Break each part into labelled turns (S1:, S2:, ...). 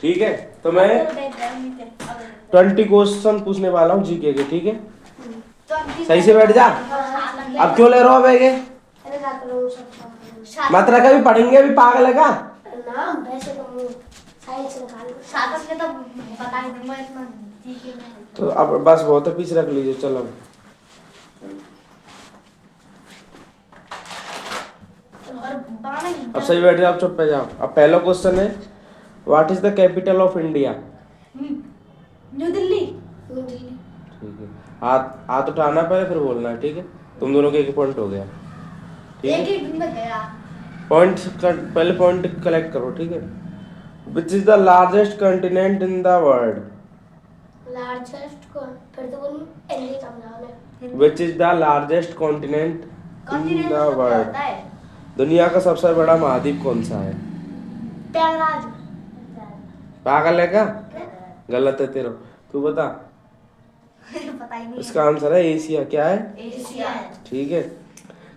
S1: ठीक है, तो मैं 20 क्वेश्चन पूछने वाला हूँ जीके के, ठीक है? सही से बैठ जा। अब क्यों ले रहा हो बैगे? मात्रा का भी पढ़ेंगे, अभी पागल है का? तो अब बस बहुत है, पीछे रख लीजिए। चलो अब सही बैठ जाओ, अब चुप पे जाओ। अब पहला क्वेश्चन है, what is the capital of India?
S2: New Delhi.
S1: ठीक है, हाथ उठाना पहले फिर बोलना है, ठीक है? तुम दोनों के एक पॉइंट हो गया, ठीक है? पॉइंट पहले पॉइंट कलेक्ट करो, ठीक है? Which is the largest continent in the world? Which is the largest continent in the world? दुनिया का सबसे बड़ा महाद्वीप कौन सा है? पागल है क्या? गलत है तेरा, तू बता।
S2: पता ही नहीं।
S1: इसका आंसर है एशिया। क्या है?
S2: एशिया।
S1: ठीक है।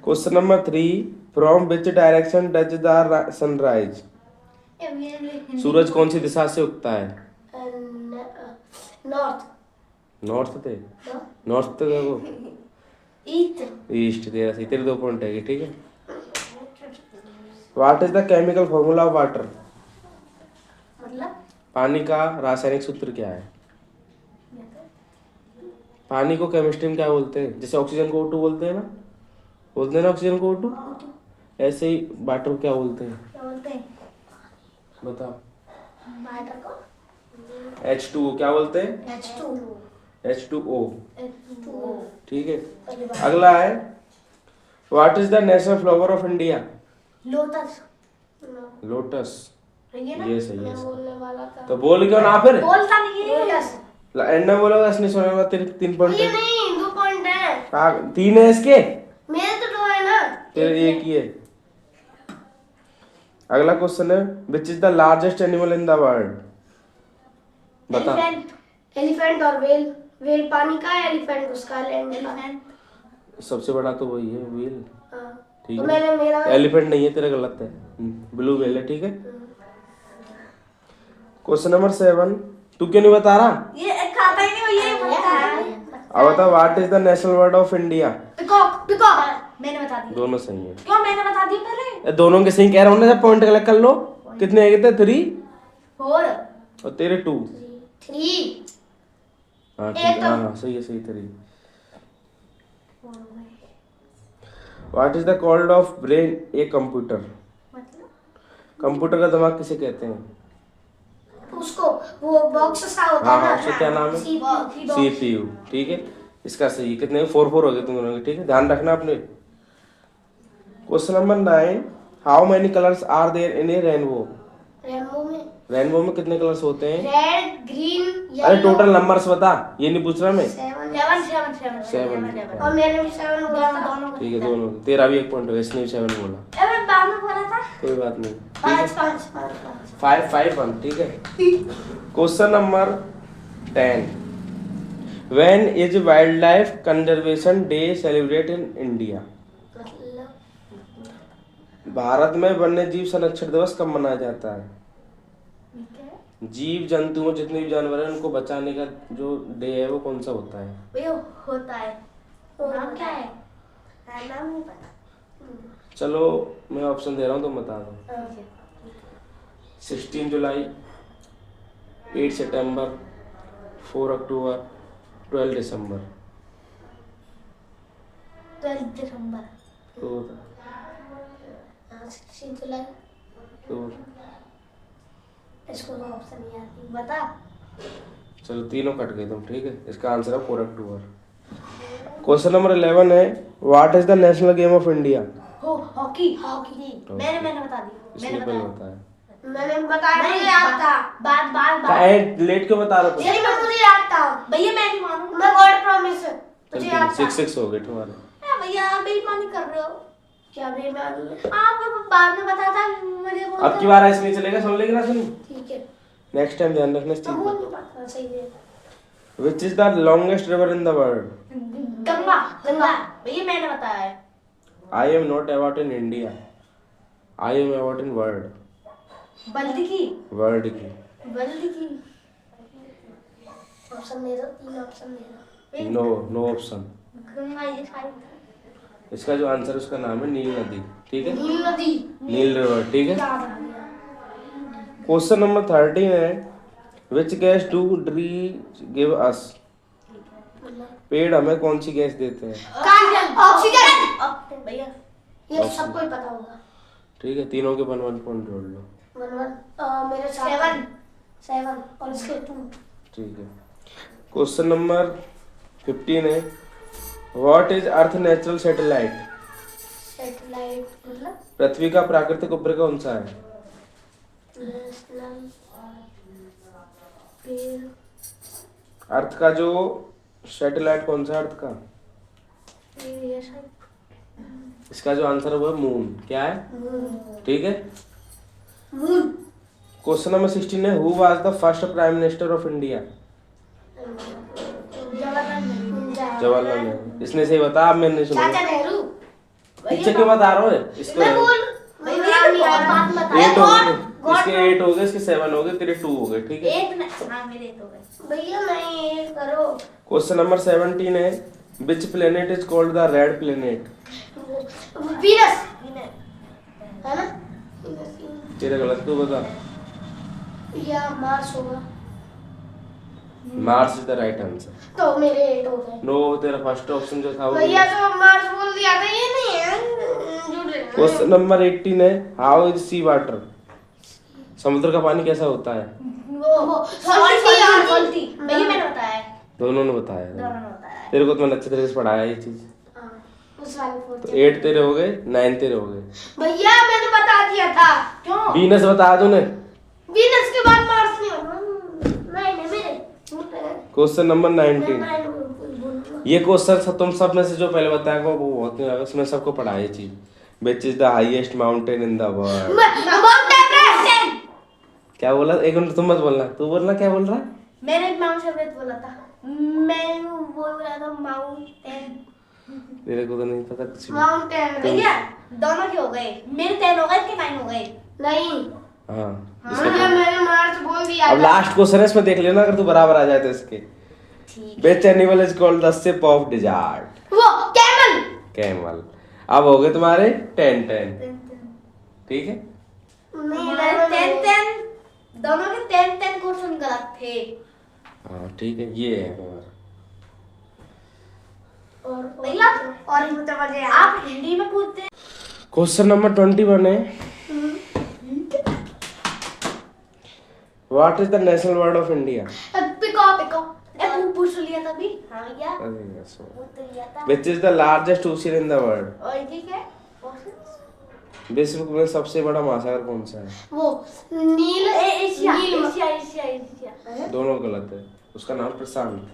S1: Question number 3, from which direction does the sun rise? सूरज कौन सी दिशा से उगता है? नॉर्थ थे? नॉर्थ तो देखो, ईस्ट। तेरा सही, तेरे 2 पॉइंट है, ठीक है? What is the chemical formula of water?
S2: मतलब
S1: पानी का रासायनिक सूत्र क्या है? पानी को केमिस्ट्री में क्या बोलते हैं? जैसे ऑक्सीजन को O2 बोलते हैं ना, बोलते हैं ना ऑक्सीजन को O2, ऐसे ही वाटर को क्या बोलते हैं?
S2: क्या बोलते हैं?
S1: बताओ।
S2: वाटर को
S1: H2O क्या बोलते हैं? H2O। ठीक है। अगला है, what is the national flower of India?
S2: Lotus.
S1: Lotus.
S2: ये ना?
S1: ये सही है। तो बोल क्यों ना फिर?
S2: बोलता नहीं है।
S1: एंड में बोलोगे, असली सुनेगा। तेरे 3 पॉइंट है।
S2: नहीं, 2 पॉइंट है।
S1: 3 है इसके,
S2: मेरे तो 2 है ना।
S1: तेरे एक ही है। अगला क्वेश्चन है, which is the largest animal in the world? बता।
S2: एलिफेंट और व्हेल। व्हेल पानी का है, एलिफेंट उसका लैंड का।
S1: सबसे बड़ा तो वही है, व्हेल। ठीक
S2: तो
S1: है,
S2: मेरा
S1: एलिफेंट नहीं है, तेरा गलत है, ब्लू व्हेल है, ठीक है? क्वेश्चन नंबर 7, तू क्यों नहीं बता रहा?
S2: ये खाता ही नहीं, ये बता है।
S1: अब बता, what is the national bird of India?
S2: Peacock. Peacock मैंने बता दिया।
S1: दोनों सही है।
S2: क्यों मैंने बता दिया पहले?
S1: दोनों के सही कह रहा हूँ ना, जब पॉइंट कलेक्ट कर लो। कितने है? 3
S2: 4
S1: और तेरे 2।
S2: 3।
S1: हाँ ठीक है, हाँ सही है, सही 3। What is the called off brain a computer?
S2: मतलब
S1: कंप्यूटर का दिमाग किसे कहते हैं?
S2: उसको वो बॉक्स सा होता है ना,
S1: हाँ, उसका क्या नाम है? CPU। ठीक है, इसका सही। कितने? 4 हो गए तुम दोनों के, ठीक है? ध्यान रखना अपने। Question number 9, how many colours are there in a rainbow? Rainbow में कितने कलर्स होते हैं?
S2: Red, green, yellow.
S1: अरे टोटल नंबर्स बता, ये नहीं पूछ रहा मैं।
S2: 7 और मैंने भी 7 बोला था।
S1: ठीक है, दोनों। तेरा भी 1 पॉइंट हो, इसने भी 7 बोला।
S2: अरे बाद में बोला था।
S1: कोई बात नहीं,
S2: 5
S1: 5-5-1, ठीक है? Question number 10, when is wild life conservation day celebrate in India? Bharat में वन्य जीव संरक्षण दिवस कब मनाया जाता है? जीव जंतुओं, जितने भी जानवर हैं, उनको बचाने का जो डे है वो कौन सा होता है?
S2: भैया होता है, नाम क्या है? नाम नहीं पता।
S1: चलो मैं ऑप्शन दे रहा हूँ, तुम बता दो। 16 जुलाई, 8 सितंबर, 4 अक्टूबर, 12 दिसंबर।
S2: 12 दिसंबर।
S1: तो बता।
S2: 16 जुलाई।
S1: तो
S2: इसको तो ऑप्शन नहीं आती, बता।
S1: चलो तीनों कट गए तुम, ठीक है? इसका आंसर है 4 अक्टूबर। क्वेश्चन नंबर 11 है, what is the national game of India?
S2: Hockey. मैंने बता दी।
S1: इसने पहले बताया।
S2: मैंने बताया, मुझे याद था। बाद
S1: लेट क्यों बता रहा
S2: यही मैं मुझे याद था भैया, मैं नहीं मानूंगा। मैं गॉड प्रॉमिस मुझे याद था।
S1: 6 हो गए तुम्हारे।
S2: भैया आप बेईमानी कर रहे हो। क्या बेईमानी है? आप बाद में बताता मुझे बोलते।
S1: अब की बार ऐसे नहीं चलेगा, सुन लेगी ना? सुन,
S2: ठीक है,
S1: नेक्स्ट टाइम ध्यान रखना इस चीज
S2: बोल
S1: का।
S2: नहीं पाता सही है।
S1: Which is the longest river in the world?
S2: Ganga. भैया मैंने बताया है।
S1: I am not about in India, I am about in world.
S2: बल्दी की।
S1: वर्ल्ड की।
S2: जल्दी की ऑप्शन दे दो, 3 ऑप्शन दे दो।
S1: No option.
S2: गंगा ये सारी
S1: इसका जो आंसर उसका नाम है नील नदी, ठीक है,
S2: नील नदी,
S1: नील रिवर, ठीक है।
S2: याद आ गया।
S1: क्वेश्चन नंबर 13 है, which gas do tree give us? पेड़ हमें कौन सी गैस देते हैं?
S2: Carbon, oxygen. भैया ये तो सबको ही पता होगा।
S1: ठीक है, तीनों के 1 पॉइंट जोड़ लो।
S2: 1 मेरे 7 और इसके 2।
S1: ठीक है। क्वेश्चन नंबर 15 है, what is earth natural satellite?
S2: Satellite मतलब
S1: पृथ्वी का प्राकृतिक उपग्रह कौन सा है?
S2: नेशनल
S1: अर्थ का जो सैटेलाइट कौन सा है अर्थ का? इसका जो आंसर है वो है मून। क्या है? ठीक है।
S2: मून।
S1: क्वेश्चन नंबर 16 है, who was the first prime minister of India? Jawaharlal Nehru. इसने सही बताया, आप मैंने नहीं सुना।
S2: चाचा नेहरू।
S1: पीछे क्यों बता रहा हूँ इसको?
S2: मैं बोल भैया बात बता।
S1: 8 हो गए, इसके 8 हो गए, इसके 7 हो गए, तेरे 2 हो गए, ठीक है।
S2: 8 हां मेरे 8 हो गए भैया। नहीं 8 करो।
S1: क्वेश्चन नंबर 17 है, which planet is called the red planet?
S2: Venus है ना?
S1: तेरे गलत, तू बता।
S2: या मार्स होगा।
S1: Mars is the right answer.
S2: तो मेरे 8 हो गए।
S1: नो, तेरा फर्स्ट ऑप्शन जो था वो।
S2: भैया तो मार्स बोल दिया था, ये नहीं है।
S1: क्वेश्चन नंबर 18 है, हाउ इज सी वाटर? समुद्र का पानी कैसा होता है?
S2: वो सॉल्टी भैया मैंने बताया।
S1: दोनों ने बताया।
S2: दोनों ने बताया।
S1: तेरे को तो मैंने अच्छे तरीके से पढ़ाया ये चीज।
S2: हां उस वाले को।
S1: तो 8 तेरे हो गए, 9 तेरे हो गए।
S2: भैया मैंने बता दिया था। क्यों?
S1: वीनस बता तूने।
S2: वीनस के बाद मार्स नहीं होगा। नहीं मेरे
S1: क्वेश्चन नंबर 19। ये क्वेश्चन तुम सब में से जो पहले बताया वो बहुत नहीं, उसमें सबको पढ़ा ये चीज। Which is the highest mountain in the world?
S2: Mount Everest.
S1: क्या बोला? एक मिनट, तुम मत बोलना, तू बोलना। क्या बोल रहा?
S2: मैंने माउंट एवरेस्ट बोला था। मैं बोल रहा था माउंटेन।
S1: मेरे को तो नहीं पता कुछ भी।
S2: Mount Everest. भैया दोनों के हो गए, मेरे 10 हो गए, इसके 9 हो गए। नहीं
S1: हाँ,
S2: हाँ मैंने मार्स बोल दिया।
S1: अब लास्ट क्वेश्चन है, इसमें देख लेना, अगर तू बराबर आ जाए तो इसके। Which animal is called the ship of desert?
S2: वो कैमल।
S1: कैमल। अब हो गए तुम्हारे 10-10, ठीक है।
S2: मेरे 10 दोनों के 10 क्वेश्चन गलत थे।
S1: हाँ ठीक है, ये है हमारा।
S2: और भैया और मुझे आप हिंदी में पूछते।
S1: क्वेश्चन नंबर 21 है, what is the national bird of India?
S2: Peacock. तू पूछ लिया था भी। हाँ भैया पूछ लिया था।
S1: Which is the largest ocean in the world?
S2: और ठीक है
S1: विश्व में सबसे बड़ा महासागर कौन सा है?
S2: वो नील एशिया।
S1: दोनों गलत है, उसका नाम Prashant.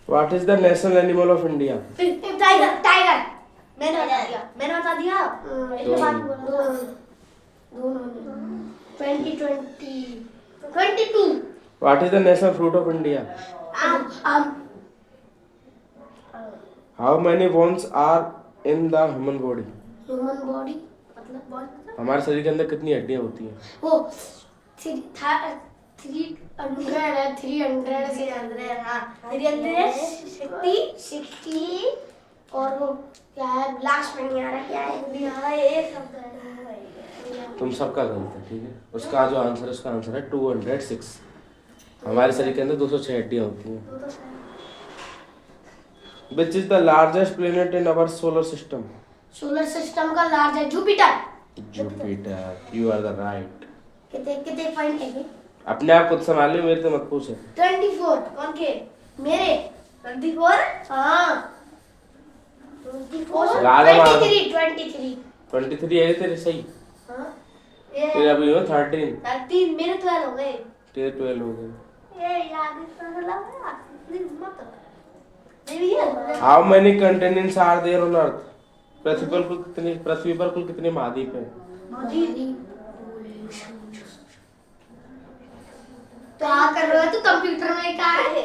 S1: What is the national animal of India?
S2: Tiger. मैंने बता दिया। दोनों 22।
S1: What is the national fruit of India?
S2: आम।
S1: How many bones are in the human body?
S2: Human body मतलब
S1: हमारे शरीर के अंदर कितनी हड्डियां होती हैं?
S2: वो 300 है। 300 से अंदर। हाँ 360 और वो क्या है लास्ट में नहीं आ रहा। क्या है नहीं आ रहा, एक शब्द है।
S1: तुम सबका गलत है, ठीक है। उसका जो आंसर है, उसका आंसर है 206। हमारे शरीर के अंदर 206 हड्डियां होती हैं। Which is the largest planet in our solar system?
S2: Solar system का लार्ज है Jupiter.
S1: Jupiter. You are the right.
S2: कितने पॉइंट है?
S1: अपने आप खुद संभाल लो, मेरे से मत पूछे।
S2: 24। कौन के? मेरे 24। हाँ
S1: 23 है तेरे, सही।
S2: हाँ
S1: तेरे अभी हो 13
S2: मेरे 12 हो गए।
S1: तेरे 12 हो गए।
S2: ये याद कर ला मत।
S1: How many continents are there on earth? पृथ्वी पर कुल कितने महाद्वीप हैं?
S2: तो क्या कर रहे हो तू? कंप्यूटर में क्या है?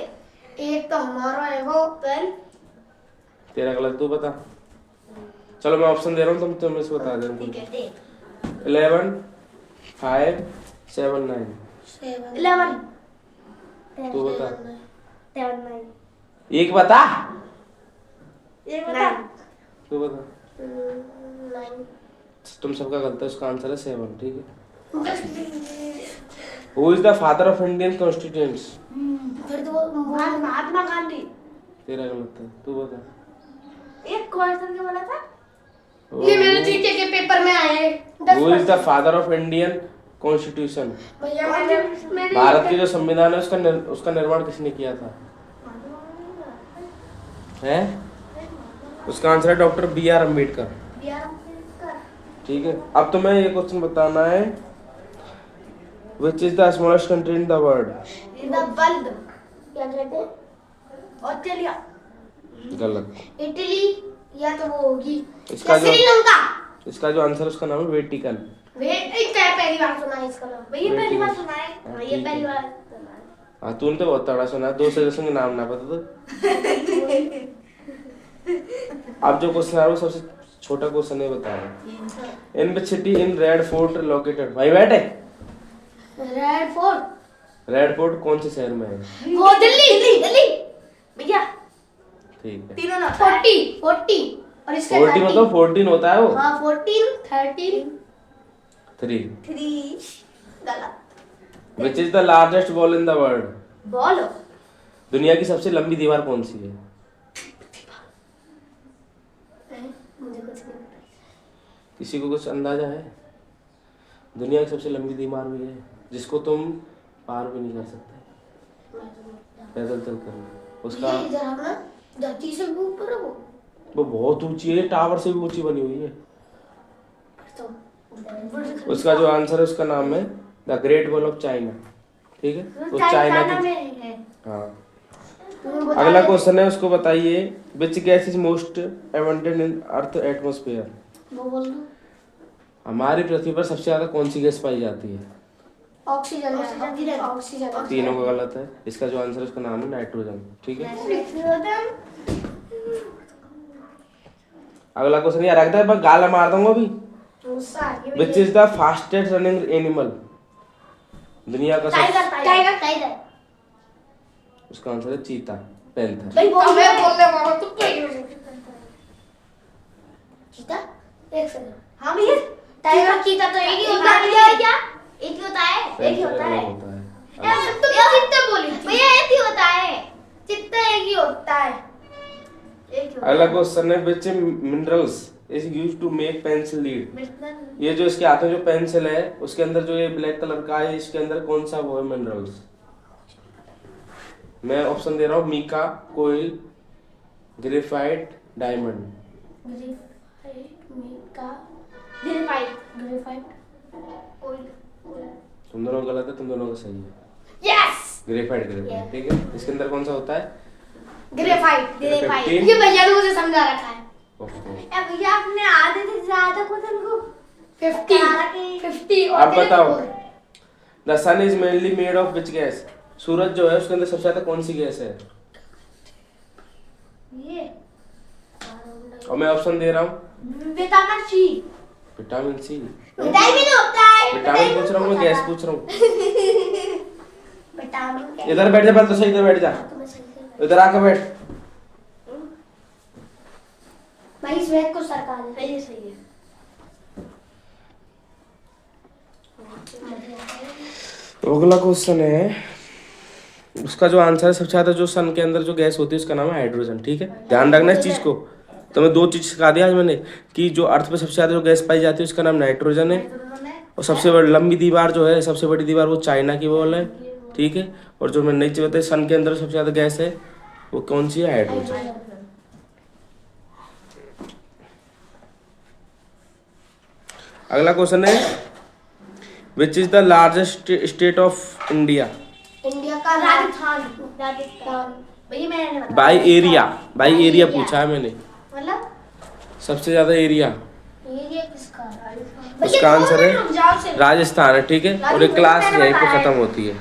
S2: एक तो हमारा है वो 12।
S1: तेरा गलत, तू बता। चलो मैं ऑप्शन दे रहा हूँ, तुम इसको बता दे।
S2: ठीक है
S1: 11 5 7 9
S2: 11
S1: तू बता
S2: 7 9
S1: एक बता
S2: एक बता
S1: तू बता
S2: 9
S1: तुम सबका गलत है उसका आंसर है 7 ठीक है who is the father of Indian constitutions
S2: फिर तो महात्मा गांधी
S1: तेरा गलत है तू बता
S2: एक क्वेश्चन क्या बोला था ये मेरे जीके के पेपर में आए
S1: who is the father of Indian constitution
S2: भैया मैंने
S1: भारत की जो संविधान है उसका निर्माण किसने किया था है उसका आंसर है डॉक्टर बी आर अम्बेडकर ठीक है अब तुम्हें ये क्वेश्चन बताना है which is the smallest country in the world
S2: the world क्या कहते हैं ऑस्ट्रेलिया
S1: गलत
S2: इटली या तो वो होगी
S1: इसका जो
S2: श्रीलंका
S1: इसका जो आंसर है उसका नाम है वेटिकन
S2: क्या पहली बार सुना है इसका नाम भैया पहली बार सुना है
S1: हाँ,
S2: ये
S1: ठीक
S2: पहली
S1: है।
S2: बार सुना है
S1: हाँ तूने तो बहुत तगड़ा सुना है दो सदस्यों के नाम ना पता तो अब जो क्वेश्चन आ रहा है वो सबसे छोटा क्वेश्चन है बता रहा in which city in red fort located भाई बैठे
S2: रेड फोर्ट
S1: रेड फोर्ट कौन से शहर में है
S2: वो दिल्ली दिल्ली भैया
S1: ठीक है
S2: तीनों ना 40 और इसका
S1: 40 मतलब 14 होता है वो
S2: हां 14 13
S1: 3
S2: 3 गलत
S1: which is the largest wall in the world
S2: बोलो
S1: दुनिया की सबसे लंबी दीवार कौन सी है
S2: मुझे कुछ नहीं पता
S1: किसी को कुछ अंदाजा है दुनिया की सबसे लंबी दीवार भी है जिसको तुम पार भी नहीं कर सकते पैदल चल कर उसका
S2: ये इधर हम ना धरती से ऊपर है
S1: वो बहुत ऊंची है टावर से भी ऊंची बनी हुई है
S2: तो
S1: उसका जो आंसर है उसका नाम है the great wall of China ठीक है वो चाइना की
S2: में है
S1: हाँ अगला क्वेश्चन है उसको बताइए which gas is most abundant in earth atmosphere
S2: वो बोल दो
S1: हमारी पृथ्वी पर सबसे ज्यादा कौन सी गैस पाई जाती है
S2: ऑक्सीजन ऑक्सीजन
S1: तीनों का गलत है इसका जो आंसर है उसका नाम है नाइट्रोजन ठीक है अगला क्वेश्चन ये रखता है मैं गाला मार दूंगा अभी which is the fastest running animal दुनिया का
S2: टाइगर
S1: उसका आंसर है चीता पैंथर
S2: भाई बोल दे मारो तू चीता एक सेकंड हां भैया टाइगर चीता तो एक ही होता है क्या एक ही होता है एक ही होता है तुम चित्ता बोली भैया एक ही होता है चित्ता एक ही होता है
S1: अगला क्वेश्चन है which minerals is used to make pencil lead ये जो इसके हाथ में जो पेंसिल है उसके अंदर जो ये ब्लैक कलर का है इसके अंदर कौन सा वो है मिनरल्स मैं ऑप्शन दे रहा हूँ मीका कोयल ग्रेफाइट डायमंड
S2: ग्रेफाइट कोयल
S1: तुम दोनों गलत है तुम दोनों का सही है
S2: यस
S1: ग्रेफाइट ग्रेफाइट ठीक है इसके अंदर कौन सा होता है
S2: ग्रेफाइट
S1: ग्रेफाइट।
S2: ये भैया ने मुझे समझा रखा है
S1: ओके
S2: भैया आपने आधे से ज्यादा क्वेश्चन को 50
S1: अब बताओ the sun is mainly made of which gas सूरज जो है उसके अंदर सबसे ज्यादा कौन सी गैस है
S2: ये
S1: और मैं ऑप्शन दे रहा हूँ
S2: vitamin C
S1: vitamin C
S2: vitamin होता है
S1: विटामिन पूछ रहा हूँ मैं गैस पूछ रहा हूँ
S2: विटामिन
S1: इधर बैठ जा बात तो सही इधर बैठ जा इधर आके बैठ
S2: भाई स्वेत को सरकार है सही है
S1: अगला क्वेश्चन है उसका जो आंसर है सबसे ज्यादा जो सन के अंदर जो गैस होती है उसका नाम है हाइड्रोजन ठीक है ध्यान रखना इस चीज को तो मैं दो चीज सिखा दिया आज मैंने कि जो अर्थ पे सबसे ज्यादा जो गैस पाई जाती है उसका नाम नाइट्रोजन है और सबसे बड़ी लंबी दीवार जो है सबसे बड़ी दीवार वो चाइना की वॉल है ठीक है और जो मैंने नीचे बताया सन के अंदर सबसे ज्यादा गैस है वो कौन सी है हाइड्रोजन अगला क्वेश्चन है which is the largest state of India
S2: India का राजस्थान भैया मैंने
S1: बाय एरिया पूछा है मैंने
S2: मतलब
S1: सबसे ज्यादा एरिया
S2: एरिया किसका
S1: उसका आंसर है राजस्थान है ठीक है और एक क्लास यहीं पे खत्म होती है।